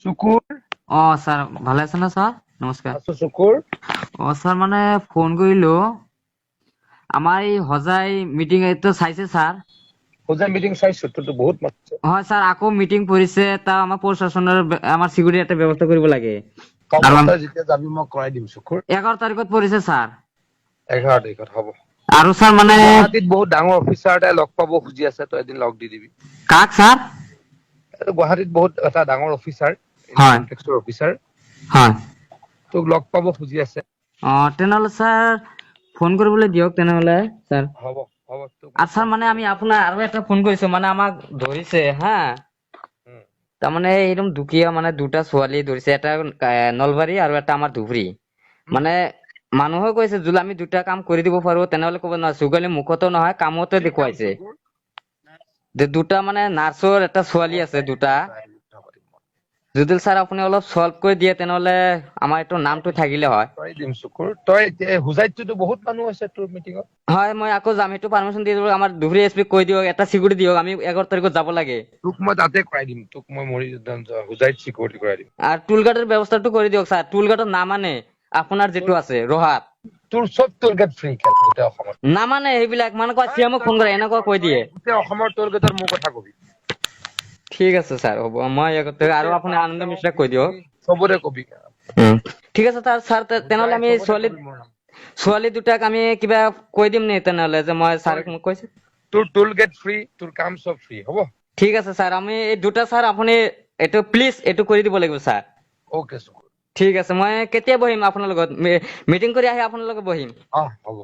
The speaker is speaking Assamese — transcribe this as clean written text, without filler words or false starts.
শুকুৰ স্যাৰ ভালো আছেন না স্যাৰ? নমস্কাৰ। আছো শুকুৰ স্যাৰ মানে ফোন কৰিলো আমাৰ এই হজাই মিটিং তো চাইছে স্যাৰ। হোজাই মিটিং চাইছো তোৰতো বহুত মাতিছে হয় স্যাৰ, আকৌ মিটিং পৰিছে, তা আমাৰ প্ৰশাসনৰ আমাৰ চিকিউৰিটি এটা ব্যৱস্থা কৰিব লাগে। হ'ব আৰু তই যেতিয়া যাবি মই কৰাই দিম শুকুৰ 11 তাৰিখত পৰিছে স্যাৰ। 11 তাৰিখত হ'ব আৰু স্যাৰ মানে গুৱাহাটীত বহুত ডাঙৰ অফিচাৰ এটাই লগ পাব খুজি আছে তই এদিন লগ দি দিবি কাক স্যার? গুৱাহাটীত বহুত এটা ডাঙৰ অফিচাৰ হয় ইনকাম টেক্সৰ অফিচাৰ হয়। তোক লগ পাব খুজি আছে তেনেহ'লে স্যাৰ ফোন কৰিবলৈ দিয়ক তেনেহ'লে স্যাৰ। হ'ব হ'ব তোক আৰু স্যাৰ মানে আমি আপোনাৰ আৰু এটা ফোন কৰিছো, মানে আমাক ধৰিছে হা। তাৰমানে একদম দুখীয়া, মানে দুটা ছোৱালী ধৰিছে, এটা নলবাৰী আৰু এটা আমাৰ ধুবুৰী। মানে মানুহে কৈছে যদি আমি দুটা কাম কৰি দিব পাৰো তেনেহলে ক'ব না, যোগালী মুখতো নহয় কামতে দেখুৱাইছে। যে দুটা মানে নাৰ্ছৰ এটা ছোৱালী আছে দুটা, যদি স্যাৰ আপুনি অলপ সলভ কৰি দিয়ে তেনেহলে আমাৰ এইটো নামটো থাকিলে হয়। কৰাই দিম শুকুৰ তই হোজাইততো বহুত মানুহ আছে তোৰ মিটিঙত হয় মই আকৌ যাম, সেইটো পাৰ্মিশ্যন দি দিব। আমাৰ ধুবুৰী এছপি কৈ দিয়ক, এটা চিকিউৰিটি দিয়ক, আমি 11 তাৰিখত যাব লাগে। তোক মই তাতে কৰাই দিম তোক মই হোজাইত চিকিউৰিটি কৰাই দিম আৰ টুল গাৰ্ডেৰ ব্যবস্থাটো কৰে দিয়ক স্যাৰ। টুল গাৰ্ডত নামানে আপোনাৰ যেটো আছে ৰহাত তোৰ চব টোল গেট ফ্ৰী গোটেই অসমত নামানে, সেইবিলাক মানে কয় চিএমক ফোন কৰে এনেকুৱা কৈ দিয়ে। গোটেই অসমৰ টোল গেটৰ মোৰ কথা কবি ঠিক আছে স্যাৰ, হ'ব মই আৰু আপুনি আনন্দ মিশ্ৰাক কৈ দিয়ক। চবৰে কবি ঠিক আছে স্যাৰ, তেনেহলে আমি ছোৱালী দুটাক আমি কিবা কৈ দিম নি তেনেহলে, যে মই স্যাৰক মোক কৈছে। তোৰ টোল গেট ফ্ৰী তোৰ কাম চব ফ্ৰী হ'ব ঠিক আছে স্যাৰ, আমি এই দুটা স্যাৰ আপুনি এইটো প্লিজ এইটো কৰি দিব লাগিব স্যাৰ। ওকে শুকুৰ ঠিক আছে, মই কেতিয়া বহিম আপোনাৰ লগত? মিটিং কৰি আহি আপোনাৰ লগত বহিম। হ'ব